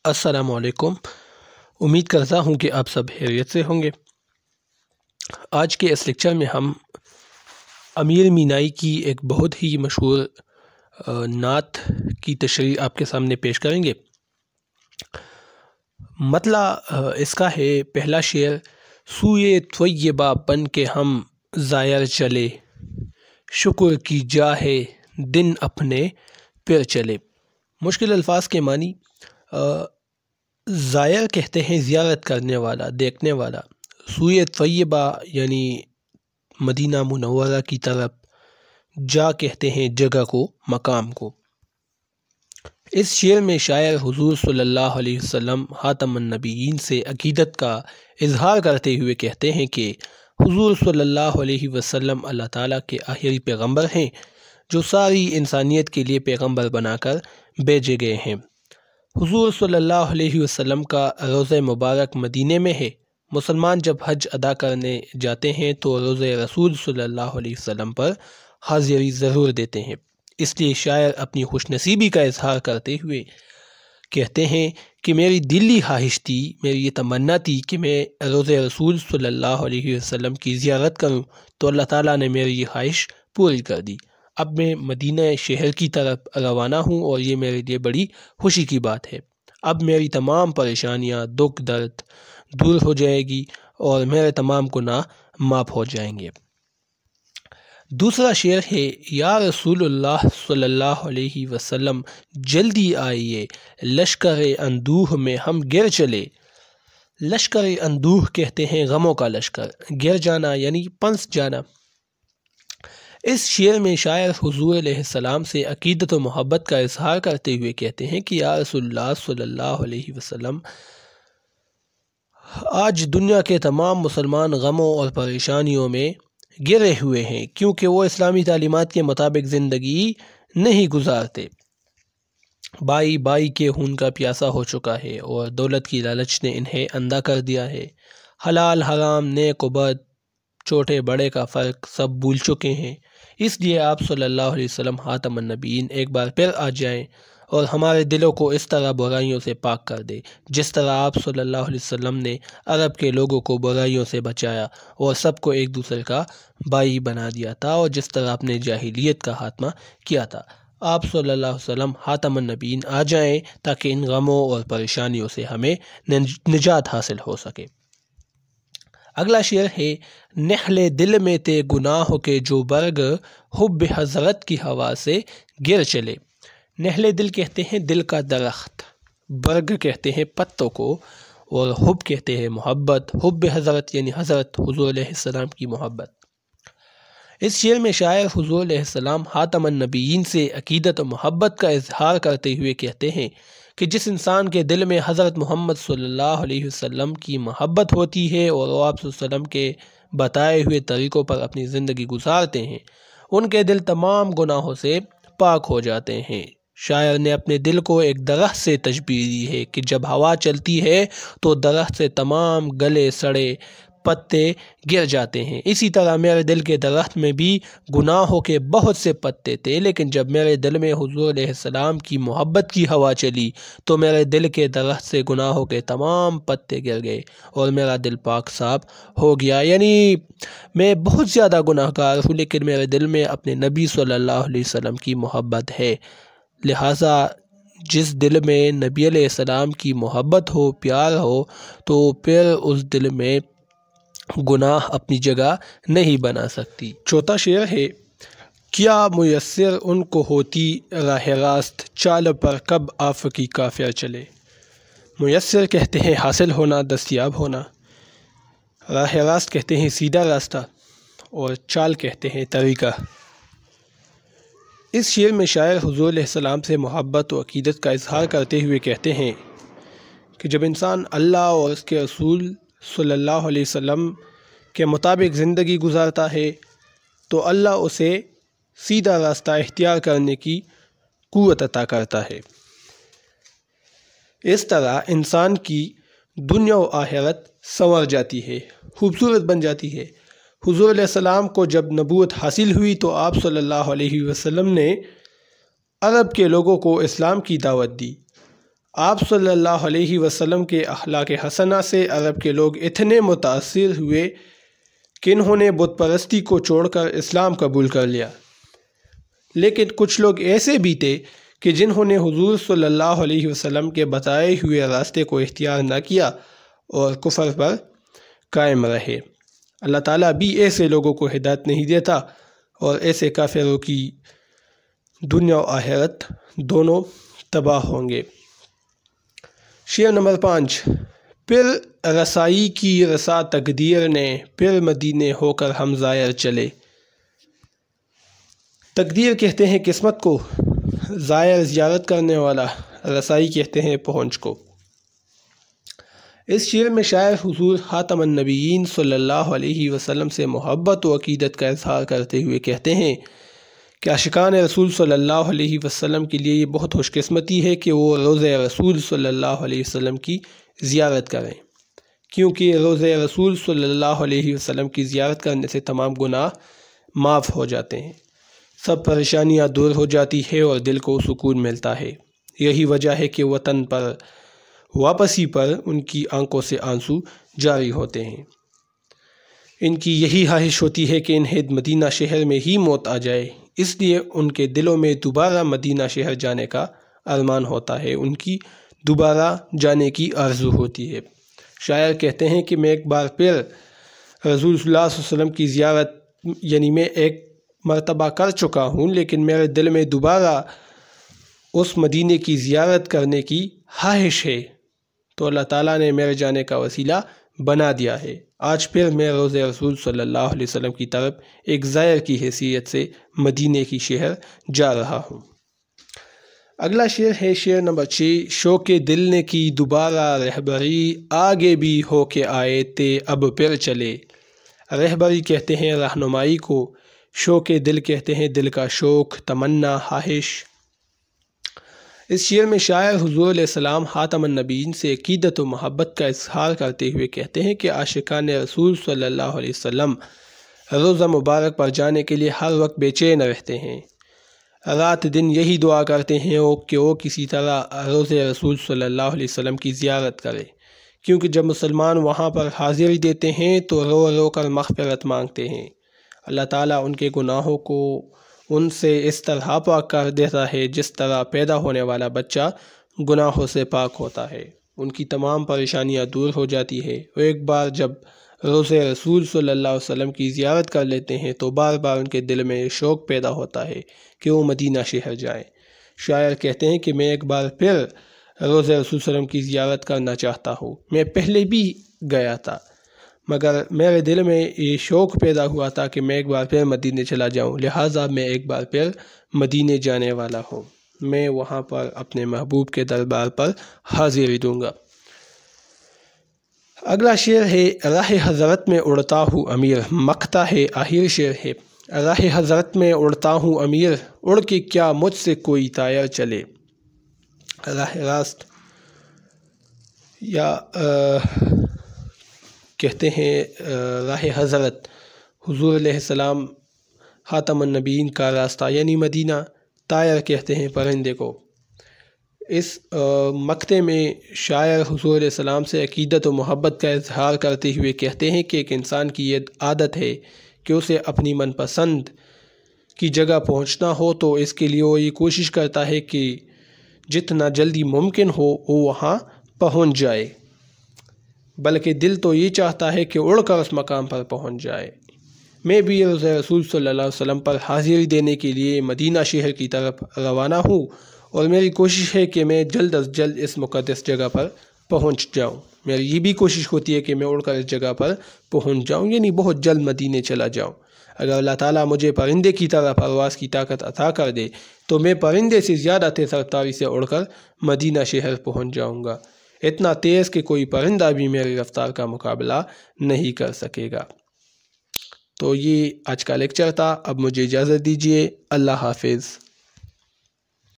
السلام علیکم۔ امید کرتا ہوں کہ آپ سب خیریت سے ہوں گے۔ آج کے اس لیکچر میں ہم امیر مینائی کی ایک بہت ہی مشہور نعت کی تشریح آپ کے سامنے پیش کریں گے۔ مطلع اس کا ہے پہلا شعر: سوئے طیبہ بن کے ہم زائر چلے، شکر کی جاہ دن اپنے پھر چلے۔ مشکل الفاظ کے معنی: زائر کہتے ہیں زیارت کرنے والا، دیکھنے والا۔ سوئے طیبہ یعنی مدینہ منورہ کی طرف، جا کہتے ہیں جگہ کو، مقام کو۔ اس شعر میں شاعر حضور صلی اللہ علیہ وسلم خاتم النبیین سے عقیدت کا اظہار کرتے ہوئے کہتے ہیں کہ حضور صلی اللہ علیہ وسلم اللہ تعالیٰ کے آخری پیغمبر ہیں جو ساری انسانیت کے لیے پیغمبر بنا کر بھیجے گئے ہیں۔ حضور صلی اللہ علیہ وسلم کا روضہ مبارک مدینے میں ہے۔ مسلمان جب حج ادا کرنے جاتے ہیں تو روضہ رسول صلی اللہ علیہ وسلم پر حاضری ضرور دیتے ہیں۔ اس لیے شاعر اپنی خوش نصیبی کا اظہار کرتے ہوئے کہتے ہیں کہ میری دلی خواہش تھی، میری یہ تمنا تھی کہ میں روضہ رسول صلی اللہ علیہ وسلم کی زیارت کروں، تو اللہ تعالیٰ نے میری یہ خواہش پوری کر دی۔ اب میں مدینہ شہر کی طرف روانہ ہوں اور یہ میرے لیے بڑی خوشی کی بات ہے۔ اب میری تمام پریشانیاں، دکھ درد دور ہو جائے گی اور میرے تمام گناہ معاف ہو جائیں گے۔ دوسرا شعر ہے: یا رسول اللہ صلی اللہ علیہ وسلم جلدی آئیے، لشکر اندوہ میں ہم گر چلے۔ لشکر اندوہ کہتے ہیں غموں کا لشکر، گر جانا یعنی پنس جانا۔ اس شعر میں شاعر حضور علیہ السلام سے عقیدت و محبت کا اظہار کرتے ہوئے کہتے ہیں کہ یا رسول اللہ صلی اللہ علیہ وسلم، آج دنیا کے تمام مسلمان غموں اور پریشانیوں میں گرے ہوئے ہیں کیونکہ وہ اسلامی تعلیمات کے مطابق زندگی نہیں گزارتے۔ بائی بائی کے خون کا پیاسا ہو چکا ہے اور دولت کی لالچ نے انہیں اندھا کر دیا ہے۔ حلال حرام، نیک و بد، چھوٹے بڑے کا فرق سب بھول چکے ہیں۔ اس لیے آپ صلی اللہ علیہ وسلم خاتم النبیین ایک بار پھر آ جائیں اور ہمارے دلوں کو اس طرح برائیوں سے پاک کر دے جس طرح آپ صلی اللہ علیہ وسلم نے عرب کے لوگوں کو برائیوں سے بچایا اور سب کو ایک دوسرے کا بھائی بنا دیا تھا، اور جس طرح اپنے جاہلیت کا خاتمہ کیا تھا۔ آپ صلی اللہ علیہ وسلم خاتم النبیین آ جائیں تاکہ ان غموں اور پریشانیوں سے ہمیں نجات حاصل ہو سکے۔ اگلا شعر ہے: نخل دل میں تھے گناہوں کے جو برگ، حب حضرت کی ہوا سے گر چلے۔ نخل دل کہتے ہیں دل کا درخت، برگ کہتے ہیں پتوں کو، اور حب کہتے ہیں محبت۔ حب حضرت یعنی حضرت حضور علیہ السلام کی محبت۔ اس شعر میں شاعر حضور علیہ السلام خاتم النبیین سے عقیدت و محبت کا اظہار کرتے ہوئے کہتے ہیں کہ جس انسان کے دل میں حضرت محمد صلی اللہ علیہ وسلم کی محبت ہوتی ہے اور وہ آپ صلی اللہ علیہ وسلم کے بتائے ہوئے طریقوں پر اپنی زندگی گزارتے ہیں، ان کے دل تمام گناہوں سے پاک ہو جاتے ہیں۔ شاعر نے اپنے دل کو ایک درخت سے تشبیہ دی ہے کہ جب ہوا چلتی ہے تو درخت سے تمام گلے سڑے پتے گر جاتے ہیں۔ اسی طرح میرے دل کے درخت میں بھی گناہوں کے بہت سے پتے تھے، لیکن جب میرے دل میں حضور علیہ السلام کی محبت کی ہوا چلی تو میرے دل کے درخت سے گناہوں کے تمام پتے گر گئے اور میرا دل پاک صاف ہو گیا۔ یعنی میں بہت زیادہ گناہ گار ہوں لیکن میرے دل میں اپنے نبی صلی اللہ علیہ وسلم کی محبت ہے، لہٰذا جس دل میں نبی علیہ السلام کی محبت ہو، پیار ہو، تو پھر اس دل میں گناہ اپنی جگہ نہیں بنا سکتی۔ چوتھا شعر ہے: کیا میسر ان کو ہوتی راہ راست، چال پر کب آفقی کافر چلے۔ میسر کہتے ہیں حاصل ہونا، دستیاب ہونا۔ راہ راست کہتے ہیں سیدھا راستہ، اور چال کہتے ہیں طریقہ۔ اس شعر میں شاعر حضور علیہ السلام سے محبت و عقیدت کا اظہار کرتے ہوئے کہتے ہیں کہ جب انسان اللہ اور اس کے رسول صلی اللہ علیہ وسلم کے مطابق زندگی گزارتا ہے تو اللہ اسے سیدھا راستہ اختیار کرنے کی قوت عطا کرتا ہے۔ اس طرح انسان کی دنیا و آخرت سنور جاتی ہے، خوبصورت بن جاتی ہے۔ حضور علیہ السلام کو جب نبوت حاصل ہوئی تو آپ صلی اللہ علیہ وسلم نے عرب کے لوگوں کو اسلام کی دعوت دی۔ آپ صلی اللہ علیہ وسلم کے اخلاق حسنہ سے عرب کے لوگ اتنے متاثر ہوئے کہ انہوں نے بت پرستی کو چھوڑ کر اسلام قبول کر لیا۔ لیکن کچھ لوگ ایسے بھی تھے کہ جنہوں نے حضور صلی اللہ علیہ وسلم کے بتائے ہوئے راستے کو اختیار نہ کیا اور کفر پر قائم رہے۔ اللہ تعالیٰ بھی ایسے لوگوں کو ہدایت نہیں دیتا اور ایسے کافروں کی دنیا و آخرت دونوں تباہ ہوں گے۔ شعر نمبر 5۔ پھر رسائی کی رسا تقدیر نے، پھر مدینے ہو کر ہم زائر چلے۔ تقدیر کہتے ہیں قسمت کو، زائر زیارت کرنے والا، رسائی کہتے ہیں پہنچ کو۔ اس شعر میں شاعر حضور خاتم النبیین صلی اللہ علیہ وسلم سے محبت و عقیدت کا اظہار کرتے ہوئے کہتے ہیں کہ عاشقان رسول صلی اللہ علیہ وسلم کے لیے یہ بہت خوش قسمتی ہے کہ وہ روضہ رسول صلی اللہ علیہ وسلم کی زیارت کریں، کیونکہ روضہ رسول صلی اللہ علیہ وسلم کی زیارت کرنے سے تمام گناہ معاف ہو جاتے ہیں، سب پریشانیاں دور ہو جاتی ہے اور دل کو سکون ملتا ہے۔ یہی وجہ ہے کہ وطن پر واپسی پر ان کی آنکھوں سے آنسو جاری ہوتے ہیں۔ ان کی یہی خواہش ہوتی ہے کہ انہیں مدینہ شہر میں ہی موت آ جائے، اس لیے ان کے دلوں میں دوبارہ مدینہ شہر جانے کا ارمان ہوتا ہے، ان کی دوبارہ جانے کی آرزو ہوتی ہے۔ شاعر کہتے ہیں کہ میں ایک بار پھر رسول اللہ صلی اللہ علیہ وسلم کی زیارت میں ایک مرتبہ کر چکا ہوں، لیکن میرے دل میں دوبارہ اس مدینے کی زیارت کرنے کی خواہش ہے، تو اللہ تعالیٰ نے میرے جانے کا وسیلہ بنا دیا ہے۔ آج پھر میں روضہ رسول صلی اللہ علیہ وسلم کی طرف ایک زائر کی حیثیت سے مدینے کی شہر جا رہا ہوں۔ اگلا شعر ہے شعر نمبر 6۔ شوق دل نے کی دوبارہ رہبری، آگے بھی ہو کے آئے تھے اب پھر چلے۔ رہبری کہتے ہیں رہنمائی کو، شوق دل کہتے ہیں دل کا شوق، تمنا، خواہش۔ اس شعر میں شاعر حضور علیہ السلام خاتم النبیین سے عقیدت و محبت کا اظہار کرتے ہوئے کہتے ہیں کہ عاشقان رسول صلی اللہ علیہ وسلم روضہ مبارک پر جانے کے لیے ہر وقت بے چین رہتے ہیں، رات دن یہی دعا کرتے ہیں کہ وہ کسی طرح روضہ رسول صلی اللہ علیہ وسلم کی زیارت کرے، کیونکہ جب مسلمان وہاں پر حاضری دیتے ہیں تو رو رو کر مغفرت مانگتے ہیں۔ اللہ تعالیٰ ان کے گناہوں کو ان سے اس طرح پاک کر دیتا ہے جس طرح پیدا ہونے والا بچہ گناہوں سے پاک ہوتا ہے، ان کی تمام پریشانیاں دور ہو جاتی ہے۔ وہ ایک بار جب روضہ رسول صلی اللہ علیہ وسلم کی زیارت کر لیتے ہیں تو بار بار ان کے دل میں شوق پیدا ہوتا ہے کہ وہ مدینہ شہر جائیں۔ شاعر کہتے ہیں کہ میں ایک بار پھر روضہ رسول صلی اللہ علیہ وسلم کی زیارت کرنا چاہتا ہوں، میں پہلے بھی گیا تھا مگر میرے دل میں یہ شوق پیدا ہوا تھا کہ میں ایک بار پھر مدینے چلا جاؤں، لہٰذا میں ایک بار پھر مدینے جانے والا ہوں، میں وہاں پر اپنے محبوب کے دربار پر حاضری دوں گا۔ اگلا شعر ہے راہ حضرت میں اڑتا ہوں امیر، مقطع ہے آخر شعر ہے۔ راہ حضرت میں اڑتا ہوں امیر، اڑ کے کیا مجھ سے کوئی طائر چلے۔ راہ راست یا کہتے ہیں راہ حضرت حضور علیہ السلام خاتم النبیین کا راستہ یعنی مدینہ، طائر کہتے ہیں پرندے کو۔ اس مقطع میں شاعر حضور علیہ السلام سے عقیدت و محبت کا اظہار کرتے ہوئے کہتے ہیں کہ ایک انسان کی یہ عادت ہے کہ اسے اپنی من پسند کی جگہ پہنچنا ہو تو اس کے لیے وہ یہ کوشش کرتا ہے کہ جتنا جلدی ممکن ہو وہ وہاں پہنچ جائے، بلکہ دل تو یہ چاہتا ہے کہ اڑ کر اس مقام پر پہنچ جائے۔ میں بھی روضہ رسول صلی اللہ علیہ وسلم پر حاضری دینے کے لیے مدینہ شہر کی طرف روانہ ہوں، اور میری کوشش ہے کہ میں جلد از جلد اس مقدس جگہ پر پہنچ جاؤں۔ میری یہ بھی کوشش ہوتی ہے کہ میں اڑ کر اس جگہ پر پہنچ جاؤں، یعنی بہت جلد مدینے چلا جاؤں۔ اگر اللہ تعالیٰ مجھے پرندے کی طرح پرواز کی طاقت عطا کر دے تو میں پرندے سے زیادہ تیز رفتاری سے اڑ کر مدینہ شہر پہنچ جاؤں گا، اتنا تیز کہ کوئی پرندہ بھی میری رفتار کا مقابلہ نہیں کر سکے گا۔ تو یہ آج کا لیکچر تھا، اب مجھے اجازت دیجیے، اللہ حافظ۔